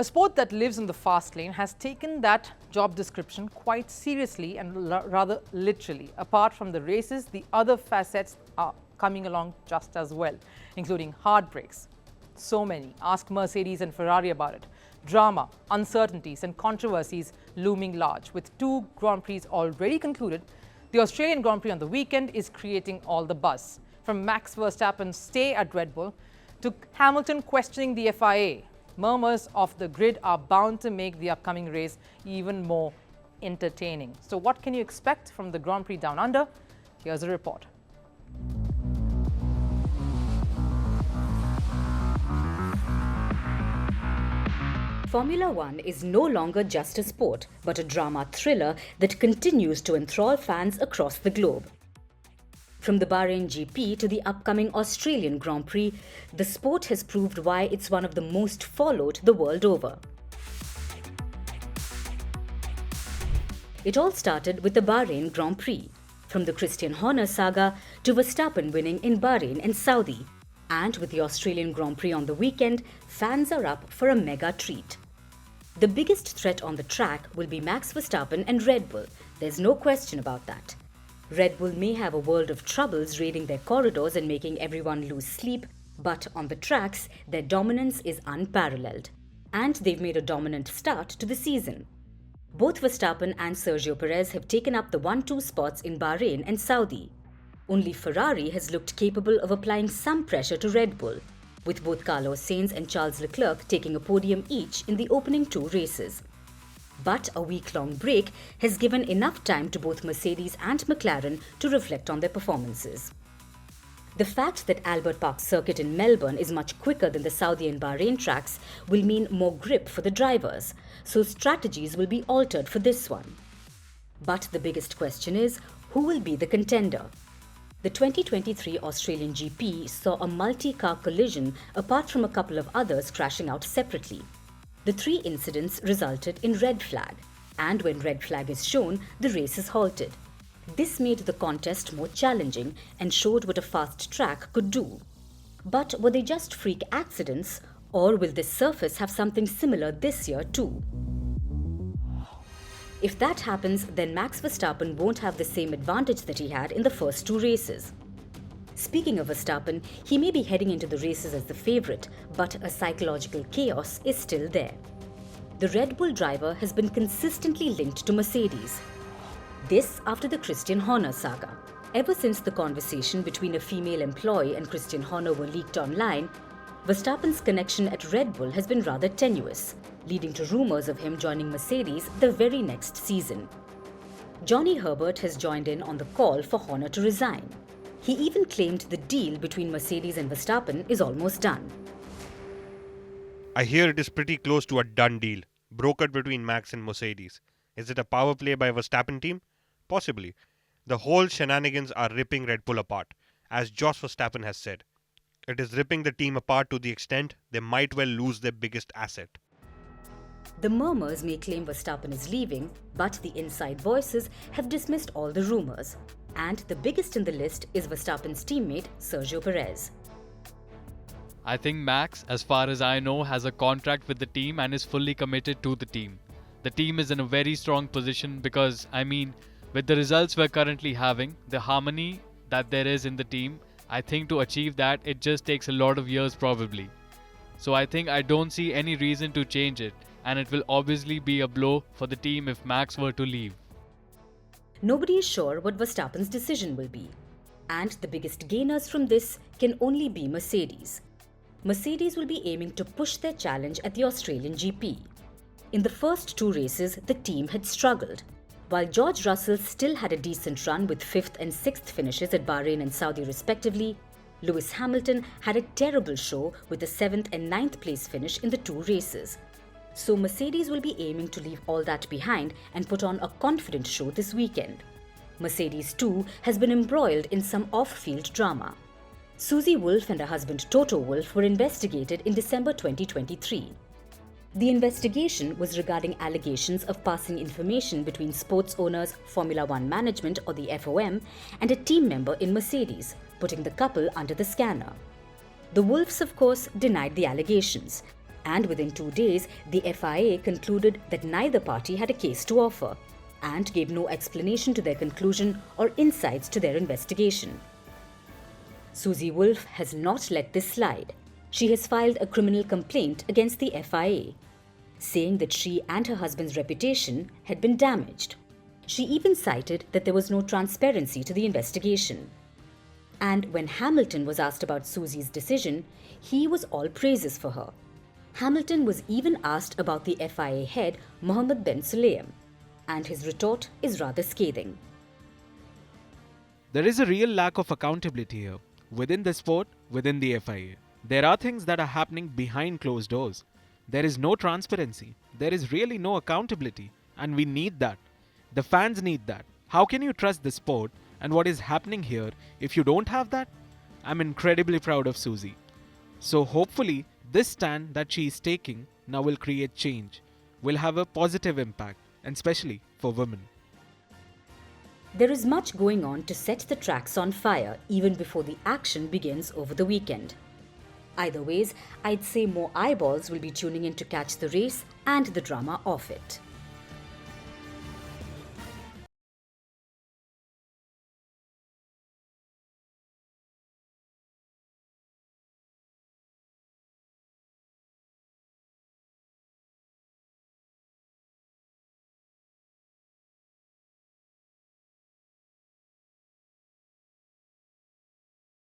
A sport that lives in the fast lane has taken that job description quite seriously and rather literally. Apart from the races, the other facets are coming along just as well, including heartbreaks. So many. Ask Mercedes and Ferrari about it. Drama, uncertainties and controversies looming large. With 2 Grand Prix already concluded, the Australian Grand Prix on the weekend is creating all the buzz. From Max Verstappen's stay at Red Bull to Hamilton questioning the FIA, murmurs off the grid are bound to make the upcoming race even more entertaining. So what can you expect from the Grand Prix Down Under? Here's a report. Formula One is no longer just a sport, but a drama thriller that continues to enthrall fans across the globe. From the Bahrain GP to the upcoming Australian Grand Prix, the sport has proved why it's one of the most followed the world over. It all started with the Bahrain Grand Prix, from the Christian Horner saga to Verstappen winning in Bahrain and Saudi. And with the Australian Grand Prix on the weekend, fans are up for a mega treat. The biggest threat on the track will be Max Verstappen and Red Bull. There's no question about that. Red Bull may have a world of troubles raiding their corridors and making everyone lose sleep, but on the tracks, their dominance is unparalleled. And they've made a dominant start to the season. Both Verstappen and Sergio Perez have taken up the 1-2 spots in Bahrain and Saudi. Only Ferrari has looked capable of applying some pressure to Red Bull, with both Carlos Sainz and Charles Leclerc taking a podium each in the opening 2 races. But a week-long break has given enough time to both Mercedes and McLaren to reflect on their performances. The fact that Albert Park Circuit in Melbourne is much quicker than the Saudi and Bahrain tracks will mean more grip for the drivers, so strategies will be altered for this one. But the biggest question is, who will be the contender? The 2023 Australian GP saw a multi-car collision apart from a couple of others crashing out separately. The 3 incidents resulted in red flag, and when red flag is shown, the race is halted. This made the contest more challenging and showed what a fast track could do. But were they just freak accidents, or will this surface have something similar this year too? If that happens, then Max Verstappen won't have the same advantage that he had in the first 2 races. Speaking of Verstappen, he may be heading into the races as the favourite, but a psychological chaos is still there. The Red Bull driver has been consistently linked to Mercedes. This after the Christian Horner saga. Ever since the conversation between a female employee and Christian Horner were leaked online, Verstappen's connection at Red Bull has been rather tenuous, leading to rumours of him joining Mercedes the very next season. Johnny Herbert has joined in on the call for Horner to resign. He even claimed the deal between Mercedes and Verstappen is almost done. I hear it is pretty close to a done deal, brokered between Max and Mercedes. Is it a power play by Verstappen team? Possibly. The whole shenanigans are ripping Red Bull apart, as Jos Verstappen has said. It is ripping the team apart to the extent they might well lose their biggest asset. The murmurs may claim Verstappen is leaving, but the inside voices have dismissed all the rumours. And the biggest in the list is Verstappen's teammate Sergio Perez. I think Max, as far as I know, has a contract with the team and is fully committed to the team. The team is in a very strong position because, with the results we're currently having, the harmony that there is in the team, I think to achieve that, it just takes a lot of years probably. So I think I don't see any reason to change it, and it will obviously be a blow for the team if Max were to leave. Nobody is sure what Verstappen's decision will be. And the biggest gainers from this can only be Mercedes. Mercedes will be aiming to push their challenge at the Australian GP. In the first 2 races, the team had struggled. While George Russell still had a decent run with 5th and 6th finishes at Bahrain and Saudi respectively, Lewis Hamilton had a terrible show with a 7th and 9th place finish in the 2 races. So Mercedes will be aiming to leave all that behind and put on a confident show this weekend. Mercedes too has been embroiled in some off-field drama. Susie Wolff and her husband Toto Wolff were investigated in December 2023. The investigation was regarding allegations of passing information between sports owners, Formula One management or the FOM, and a team member in Mercedes, putting the couple under the scanner. The Wolffs, of course, denied the allegations. And within 2 days, the FIA concluded that neither party had a case to offer and gave no explanation to their conclusion or insights to their investigation. Susie Wolff has not let this slide. She has filed a criminal complaint against the FIA, saying that she and her husband's reputation had been damaged. She even cited that there was no transparency to the investigation. And when Hamilton was asked about Susie's decision, he was all praises for her. Hamilton was even asked about the FIA head, Mohammed Ben Sulayem, and his retort is rather scathing. There is a real lack of accountability here, within the sport, within the FIA. There are things that are happening behind closed doors. There is no transparency. There is really no accountability, and we need that. The fans need that. How can you trust the sport and what is happening here if you don't have that? I'm incredibly proud of Susie. So hopefully, this stand that she is taking now will create change, will have a positive impact, and especially for women. There is much going on to set the tracks on fire even before the action begins over the weekend. Either ways, I'd say more eyeballs will be tuning in to catch the race and the drama of it.